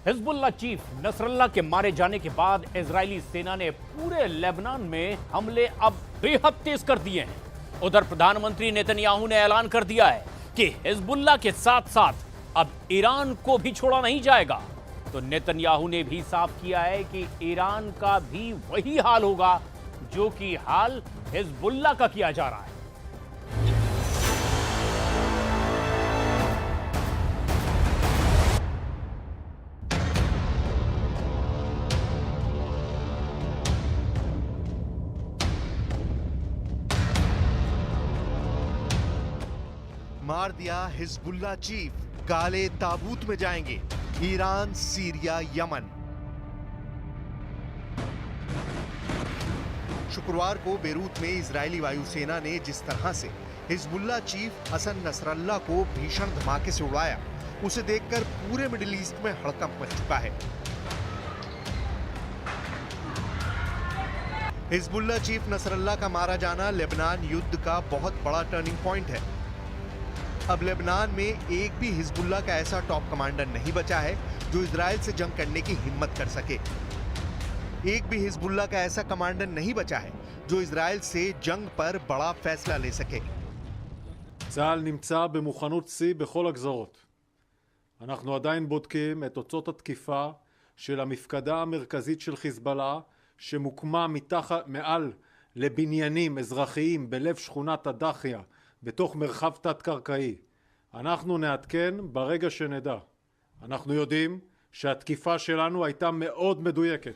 Hezbollah chief Nasrallah के मारे जाने के बाद इजरायली सेना ने पूरे लेबनान में हमले अब बेहद तेज कर दिए हैं। उधर प्रधानमंत्री नेतन्याहू ने ऐलान कर दिया है कि हिजबुल्लाह के साथ साथ अब ईरान को भी छोड़ा नहीं जाएगा। तो नेतन्याहू ने भी साफ किया है कि ईरान का भी वही हाल होगा जो कि हाल हिजबुल्लाह का किया जा रहा है। मार दिया हिजबुल्लाह चीफ, काले ताबूत में जाएंगे ईरान, सीरिया, यमन। शुक्रवार को बेरूत में इजरायली वायुसेना ने जिस तरह से हिजबुल्लाह चीफ हसन नसरल्लाह को भीषण धमाके से उड़ाया, उसे देखकर पूरे मिडिल ईस्ट में हड़कंप मच चुका है। हिजबुल्लाह चीफ नसरल्लाह का मारा जाना लेबनान युद्ध का बहुत बड़ा टर्निंग पॉइंट है। अब लेबनान में एक भी हिजबुल्लाह का ऐसा टॉप कमांडर नहीं बचा है जो इजराइल से जंग करने की हिम्मत कर सके। एक भी हिजबुल्लाह का ऐसा कमांडर नहीं बचा है जो इजराइल से जंग पर बड़ा फैसला ले सके। צה"ל נמצא במוכנות שיא בכל הגזרות. אנחנו עדיין בודקים את תוצאות התקיפה של המפקדה המרכזית של חיזבאללה שמוקמה מעל לבניינים אזרחיים בלב שכונת הדחיה בתוך מרחב תת-קרקעי. אנחנו נעדכן ברגע שנדע. אנחנו יודעים שהתקיפה שלנו הייתה מאוד מדויקת.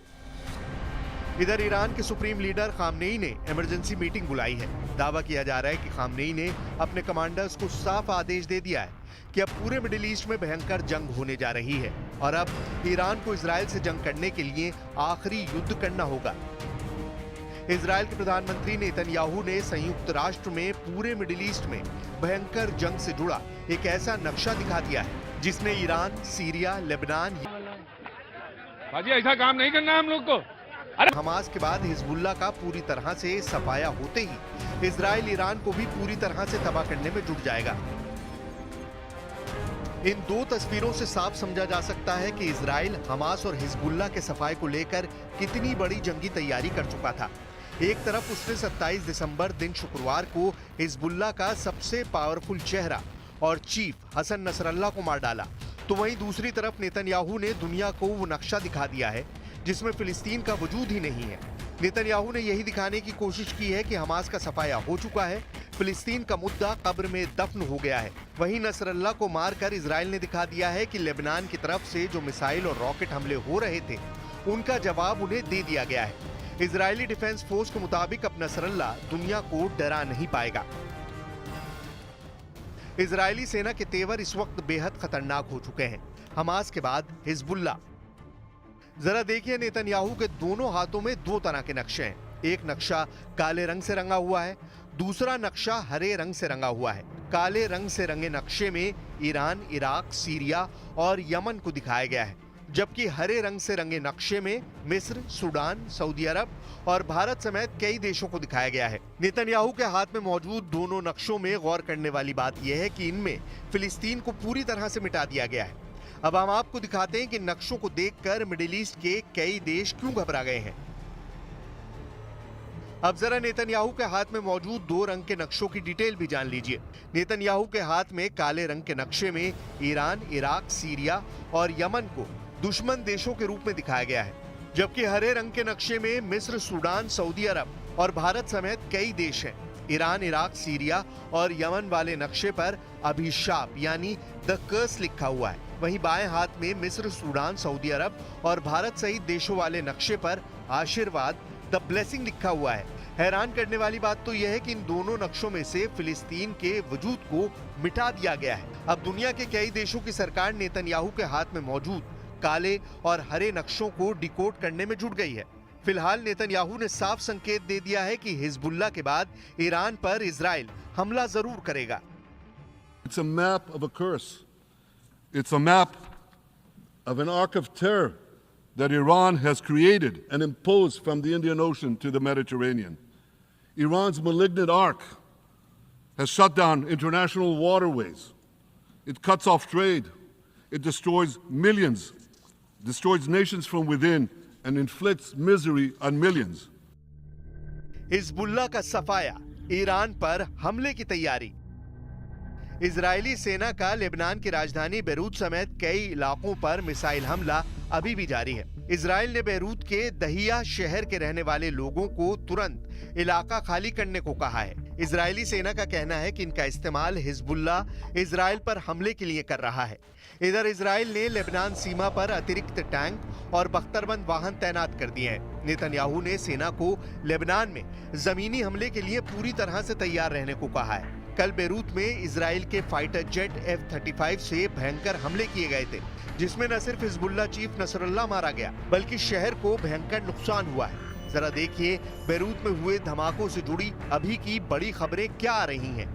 इधर ईरान के सुप्रीम लीडर खामनेई ने इमरजेंसी मीटिंग बुलाई है। दावा किया जा रहा है कि खामनेई ने अपने कमांडर्स को साफ आदेश दे दिया है कि अब पूरे मिडिल ईस्ट में भयंकर जंग होने जा रही है और अब ईरान को इजराइल से जंग करने के लिए आखिरी युद्ध करना होगा। इजराइल के प्रधानमंत्री नेतन्याहू ने संयुक्त राष्ट्र में पूरे मिडिल ईस्ट में भयंकर जंग से जुड़ा एक ऐसा नक्शा दिखा दिया है जिसने ईरान, सीरिया, लेबनान, बाजी ऐसा काम नहीं करना हम लोग को। हमास के बाद हिजबुल्लाह का पूरी तरह से सफाया होते ही इजराइल ईरान को भी पूरी तरह से तबाह करने में जुट जाएगा। इन दो तस्वीरों से साफ समझा जा सकता है कि इजराइल हमास और हिजबुल्लाह के सफाए को लेकर कितनी बड़ी जंगी तैयारी कर चुका था। एक तरफ उसने 27 दिसंबर दिन शुक्रवार को हिजबुल्लाह का सबसे पावरफुल चेहरा और चीफ हसन नसरल्लाह को मार डाला, तो वहीं दूसरी तरफ नेतन्याहू ने दुनिया को वो नक्शा दिखा दिया है जिसमें फिलिस्तीन का वजूद ही नहीं है। नेतन्याहू ने यही दिखाने की कोशिश की है कि हमास का सफाया हो चुका है, फिलिस्तीन का मुद्दा कब्र में दफन हो गया है। वहीं नसरल्लाह को मारकर इजराइल ने दिखा दिया है कि लेबनान की तरफ से जो मिसाइल और रॉकेट हमले हो रहे थे उनका जवाब उन्हें दे दिया गया है। इजरायली डिफेंस फोर्स के मुताबिक अब नसरल्लाह दुनिया को डरा नहीं पाएगा। इजरायली सेना के तेवर इस वक्त बेहद खतरनाक हो चुके हैं, हमास के बाद हिजबुल्लाह। जरा देखिए, नेतन्याहू के दोनों हाथों में दो तरह के नक्शे हैं। एक नक्शा काले रंग से रंगा हुआ है, दूसरा नक्शा हरे रंग से रंगा हुआ है। काले रंग से रंगे नक्शे में ईरान, इराक, सीरिया और यमन को दिखाया गया है, जबकि हरे रंग से रंगे नक्शे में मिस्र, सूडान, सऊदी अरब और भारत समेत कई देशों को दिखाया गया है। नेतन्याहू के हाथ में मौजूद दोनों नक्शों में गौर करने वाली बात यह है कि इनमें फिलिस्तीन को पूरी तरह से मिटा दिया गया है। अब हम आपको दिखाते हैं कि नक्शों को देखकर मिडिल ईस्ट के कई देश क्यों घबरा गए हैं। अब जरा नेतन्याहू के हाथ में मौजूद दो रंग के नक्शों की डिटेल भी जान लीजिए। नेतन्याहू के हाथ में काले रंग के नक्शे में ईरान, इराक, सीरिया और यमन को दुश्मन देशों के रूप में दिखाया गया है, जबकि हरे रंग के नक्शे में मिस्र, सूडान, सऊदी अरब और भारत समेत कई देश हैं। ईरान, इराक, सीरिया और यमन वाले नक्शे पर अभिशाप यानी द कर्स लिखा हुआ है। वहीं बाएं हाथ में मिस्र, सूडान, सऊदी अरब और भारत सहित देशों वाले नक्शे पर आशीर्वाद द ब्लेसिंग लिखा हुआ है। हैरान करने वाली बात तो यह है कि इन दोनों नक्शों में से फिलिस्तीन के वजूद को मिटा दिया गया है। अब दुनिया के कई देशों की सरकार नेतन्याहू के हाथ में मौजूद काले और हरे नक्शों को डिकोड करने में जुट गई है। फिलहाल नेतन्याहू ने साफ संकेत दे दिया है कि हिजबुल्लाह के बाद ईरान पर इजराइल हमला जरूर करेगा। It's a map of a curse. It's a map of an arc of terror that Iran has created and imposed from the Indian Ocean to the Mediterranean. Iran's malignant arc has shut down international waterways. It cuts off trade. It destroys millions destroys nations from within, and inflicts misery on millions. Hezbollah का सफाया, Iran पर हमले की तैयारी। Israeli सेना का Lebanon की राजधानी बेरूत समेत कई इलाकों पर मिसाइल हमला अभी भी जारी है। इजराइल ने बेरूत के दहिया शहर के रहने वाले लोगों को तुरंत इलाका खाली करने को कहा है। इजरायली सेना का कहना है कि इनका इस्तेमाल हिजबुल्लाह इजराइल पर हमले के लिए कर रहा है। इधर इजराइल ने लेबनान सीमा पर अतिरिक्त टैंक और बख्तरबंद वाहन तैनात कर दिए हैं। नेतन्याहू ने सेना को लेबनान में जमीनी हमले के लिए पूरी तरह से तैयार रहने को कहा है। कल बेरूत में इजराइल के फाइटर जेट F-35 से भयंकर हमले किए गए थे, जिसमें न सिर्फ हिजबुल्लाह चीफ नसरुल्लाह मारा गया, बल्कि शहर को भयंकर नुकसान हुआ है। जरा देखिए बेरूत में हुए धमाकों से जुड़ी अभी की बड़ी खबरें क्या आ रही हैं।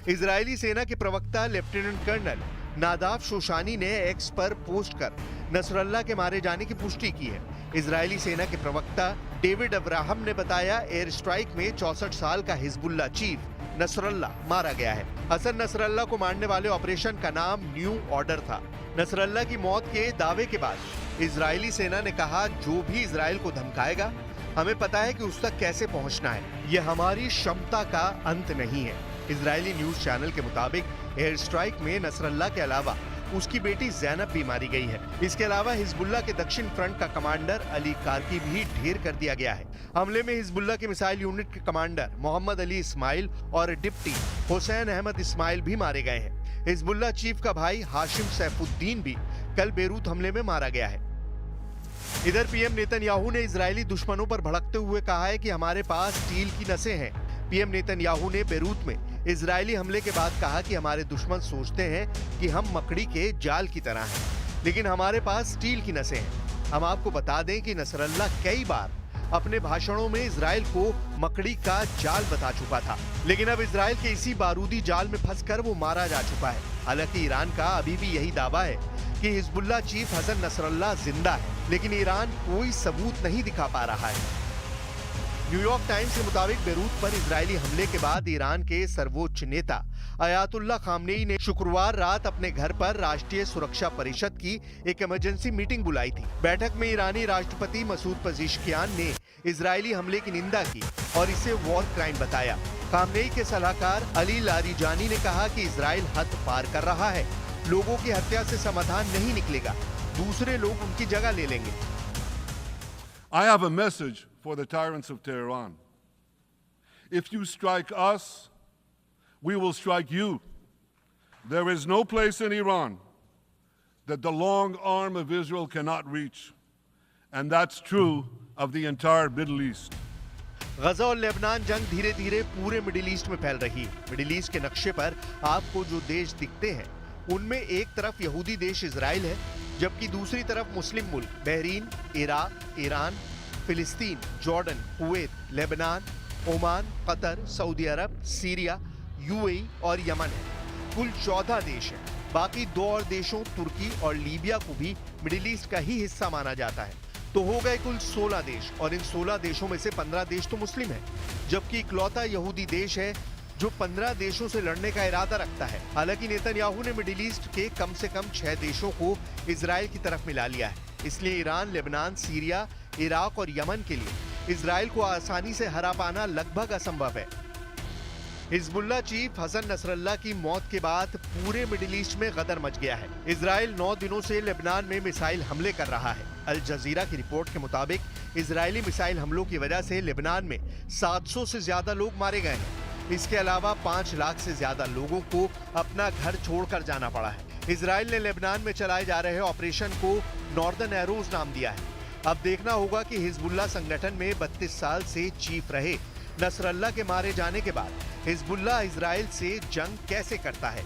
इजरायली सेना के प्रवक्ता लेफ्टिनेंट कर्नल नादाफ शोशानी ने एक्स पर पोस्ट कर नसरुल्लाह के मारे जाने की पुष्टि की है। इजरायली सेना के प्रवक्ता डेविड अब्राहम ने बताया, एयर स्ट्राइक में 64 साल का हिजबुल्लाह चीफ नसरुल्लाह मारा गया है। हसन नसरुल्लाह को मारने वाले ऑपरेशन का नाम न्यू ऑर्डर था। नसरुल्लाह की मौत के दावे के बाद इजरायली सेना ने कहा, जो भी इजराइल को धमकाएगा, हमें पता है कि उस तक कैसे पहुंचना है। यह हमारी क्षमता का अंत नहीं है। इजरायली न्यूज चैनल के मुताबिक एयर स्ट्राइक में नसरुल्लाह के अलावा उसकी बेटी जैनब भी मारी गई है। इसके अलावा हिजबुल्लाह के दक्षिण फ्रंट का कमांडर अली कारकी भी ढेर कर दिया गया है। हमले में हिजबुल्लाह के मिसाइल यूनिट के कमांडर मोहम्मद अली इस्माइल और डिप्टी हुसैन अहमद इस्माइल भी मारे गए हैं। हिजबुल्लाह चीफ का भाई हाशिम सैफुद्दीन भी कल बेरूत हमले में मारा गया है। इधर पीएम नेतन्याहू ने इजरायली दुश्मनों पर भड़कते हुए कहा है कि हमारे पास स्टील की नसें हैं। पीएम नेतन्याहू ने बेरूत में इजरायली हमले के बाद कहा कि हमारे दुश्मन सोचते हैं कि हम मकड़ी के जाल की तरह हैं, लेकिन हमारे पास स्टील की नसें हैं। हम आपको बता दें कि नसरुल्लाह कई बार अपने भाषणों में इजराइल को मकड़ी का जाल बता चुका था, लेकिन अब इजराइल के इसी बारूदी जाल में फंसकर वो मारा जा चुका है। हालांकि ईरान का अभी भी यही दावा है कि हिजबुल्लाह चीफ हसन नसरुल्लाह जिंदा है, लेकिन ईरान कोई सबूत नहीं दिखा पा रहा है। न्यूयॉर्क टाइम्स के मुताबिक बेरूत पर इजरायली हमले के बाद ईरान के सर्वोच्च नेता अयातुल्लाह खामनेई ने शुक्रवार रात अपने घर पर राष्ट्रीय सुरक्षा परिषद की एक इमरजेंसी मीटिंग बुलाई थी। बैठक में ईरानी राष्ट्रपति मसूद पेज़ेश्कियान ने इजरायली हमले की निंदा की और इसे वॉर क्राइम बताया। खामनेई के सलाहकार अली लारिजानी ने कहा कि इजराइल हद पार कर रहा है, लोगों की हत्या से समाधान नहीं निकलेगा, दूसरे लोग उनकी जगह ले लेंगे। I have a message for the tyrants of Tehran. If you strike us, we will strike you. There is no place in Iran that the long arm of Israel cannot reach. And that's true of the entire Middle East. गजा और Lebanon जंग धीरे धीरे पूरे middle east में फैल रही है। Middle east के नक्शे पर आपको जो देश दिखते हैं, उनमें एक तरफ यहूदी देश इजराइल है, जबकि दूसरी तरफ मुस्लिम मुल्क बहरीन, इराक, ईरान, फिलिस्तीन, Jordan, Kuwait, Lebanon, Oman, Qatar, Saudi Arab, Syria, UAE और यमन है। कुल 14 देश हैं। बाकी 2 और देशों तुर्की और लीबिया को भी मिडिल ईस्ट का ही हिस्सा माना जाता है। तो हो गए कुल 16 देश, और इन 16 देशों में से 15 देश तो मुस्लिम हैं, जबकि इकलौता यहूदी देश है जो 15 देशों से लड़ने का इरादा रखता है। हालांकि नेतन्याहू ने मिडिल ईस्ट के कम से कम 6 देशों को इजराइल की तरफ मिला लिया है। इसलिए ईरान, लेबनान, सीरिया, इराक और यमन के लिए इजराइल को आसानी से हरा पाना लगभग असंभव है। हिजबुल्लाह चीफ हसन नसरुल्लाह की मौत के बाद पूरे मिडिल ईस्ट में गदर मच गया है। इजराइल 9 दिनों से लेबनान में मिसाइल हमले कर रहा है। अल जजीरा की रिपोर्ट के मुताबिक इजरायली मिसाइल हमलों की वजह से लेबनान में 700 से ज्यादा लोग मारे गए हैं। इसके अलावा 5 लाख से ज्यादा लोगों को अपना घर छोड़कर जाना पड़ा है। इजराइल ने लेबनान में चलाए जा रहे ऑपरेशन को नॉर्दर्न एरोज नाम दिया है। अब देखना होगा कि हिजबुल्लाह संगठन में 32 साल से चीफ रहे नसरुल्लाह के मारे जाने के बाद हिजबुल्लाह इजराइल से जंग कैसे करता है।